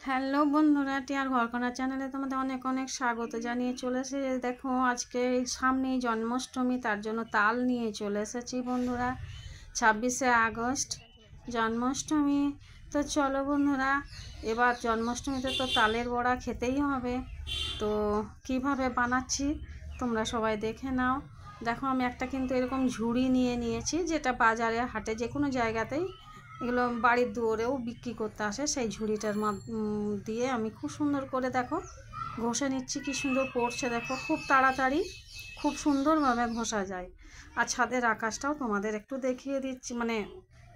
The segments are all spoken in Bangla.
হ্যালো বন্ধুরা, টিয়ার ঘরকরা চ্যানেলে তোমাদের অনেক অনেক স্বাগত জানিয়ে চলে এসেছি। দেখো আজকে সামনেই জন্মাষ্টমী, তার জন্য তাল নিয়ে চলে এসেছি বন্ধুরা। 26শে আগস্ট জন্মাষ্টমী। তো চলো বন্ধুরা, এবার জন্মাষ্টমীতে তো তালের বড়া খেতেই হবে। তো কিভাবে বানাচ্ছি তোমরা সবাই দেখে নাও। দেখো আমি একটা কিন্তু এরকম ঝুড়ি নিয়ে নিয়েছি, যেটা বাজারে হাটে যে কোনো জায়গাতেই এগুলো বাড়ির দুয়ারেও বিক্রি করতে আসে। সেই ঝুড়িটার দিয়ে আমি খুব সুন্দর করে দেখো ঘষে নিচ্ছি। কি সুন্দর পড়ছে দেখো, খুব তাড়াতাড়ি খুব সুন্দরভাবে ঘষা যায়। আর ছাদের আকাশটাও তোমাদের একটু দেখিয়ে দিচ্ছি, মানে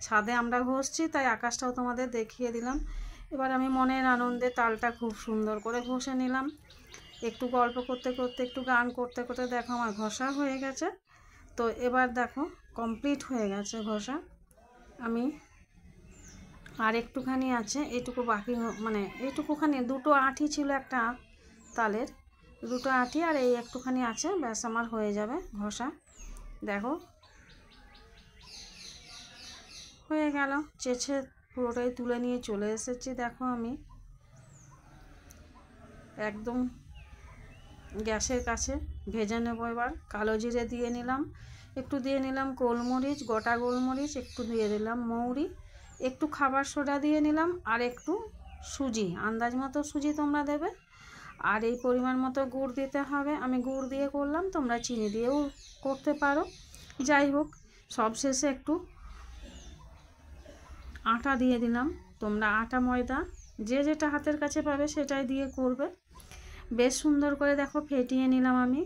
ছাদে আমরা ঘষছি তাই আকাশটাও তোমাদের দেখিয়ে দিলাম। এবার আমি মনের আনন্দে তালটা খুব সুন্দর করে ঘষে নিলাম। একটু গল্প করতে করতে, একটু গান করতে করতে দেখো আমার ঘষা হয়ে গেছে। তো এবার দেখো কমপ্লিট হয়ে গেছে ঘষা। আমি আর একটুখানি আছে, এইটুকু বাকি, মানে এইটুকুখানি দুটো আঁটি ছিল একটা তালের, দুটো আঁটি আর এই একটুখানি আছে, ব্যাস আমার হয়ে যাবে ঘষা। দেখো হয়ে গেল, চেঁচে পুরোটাই তুলে নিয়ে চলে এসেছি। দেখো আমি একদম গ্যাসের কাছে ভেজে নেবো। এবার কালো জিরে দিয়ে নিলাম, একটু দিয়ে নিলাম গোলমরিচ, গোটা গোলমরিচ, একটু দিয়ে দিলাম মৌরি, একটু খাবার সোডা দিয়ে নিলাম, আর একটু সুজি, আন্দাজ মতো সুজি তোমরা দেবে। আর এই পরিমাণ মতো গুড় দিতে হবে। আমি গুড় দিয়ে করলাম, তোমরা চিনি দিয়েও করতে পারো। যাই হোক, সবশেষে একটু আটা দিয়ে দিলাম। তোমরা আটা ময়দা যে যেটা হাতের কাছে পাবে সেটাই দিয়ে করবে। বেশ সুন্দর করে দেখো ফেটিয়ে নিলাম। আমি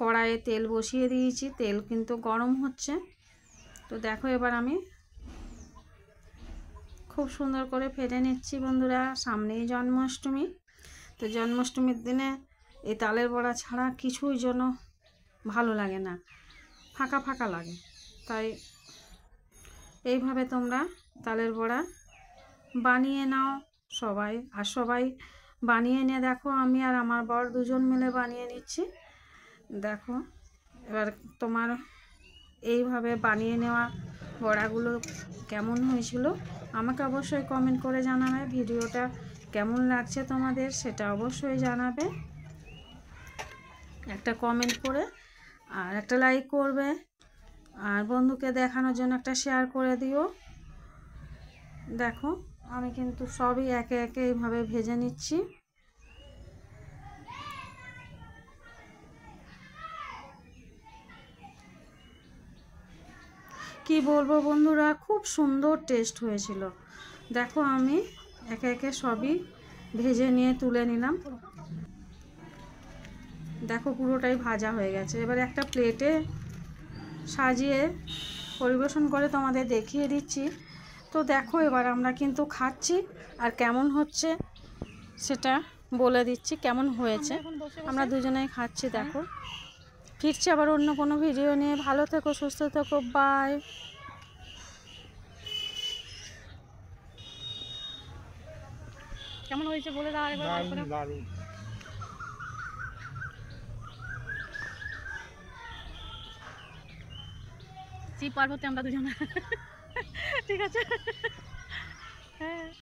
কড়াইয়ে তেল বসিয়ে দিয়েছি, তেল কিন্তু গরম হচ্ছে। তো দেখো এবার আমি খুব সুন্দর করে ফেটে নিচ্ছি বন্ধুরা। সামনেই জন্মাষ্টমী, তো জন্মাষ্টমীর দিনে এই তালের বড়া ছাড়া কিছুই যেন ভালো লাগে না, ফাঁকা ফাঁকা লাগে। তাই এইভাবে তোমরা তালের বড়া বানিয়ে নাও সবাই। আর সবাই বানিয়ে নিয়ে দেখো, আমি আর আমার বর দুজন মিলে বানিয়ে নিচ্ছি। দেখো এবার তোমার এইভাবে বানিয়ে নেওয়া বড়াগুলো কেমন হয়েছিল আমাকে অবশ্যই কমেন্ট করে জানাবে। ভিডিওটা কেমন লাগছে তোমাদের সেটা অবশ্যই জানাবে, একটা কমেন্ট করে আর একটা লাইক করবে। আর বন্ধুকে দেখানোর জন্য একটা শেয়ার করে দিও। দেখো আমি কিন্তু সবই একে একে এইভাবে ভেজে নিচ্ছি। কি বলবো বন্ধুরা, খুব সুন্দর টেস্ট হয়েছিল। দেখো আমি একে একে সবই ভেজে নিয়ে তুলে নিলাম। দেখো পুরোটাই ভাজা হয়ে গেছে। এবার একটা প্লেটে সাজিয়ে পরিবেশন করে তোমাদের দেখিয়ে দিচ্ছি। তো দেখো এবার আমরা কিন্তু খাচ্ছি, আর কেমন হচ্ছে সেটা বলে দিচ্ছি, কেমন হয়েছে। আমরা দুজনেই খাচ্ছি। দেখো ফিরছি আবার অন্য কোনো ভিডিও নিয়ে। ভালো থেকো, সুস্থ থেকো, বাই। কেমন হয়েছে বলে দাও আরেকবার। দারুণ। শিব পার্বতী আমরা দুজনে। ঠিক আছে। হ্যাঁ।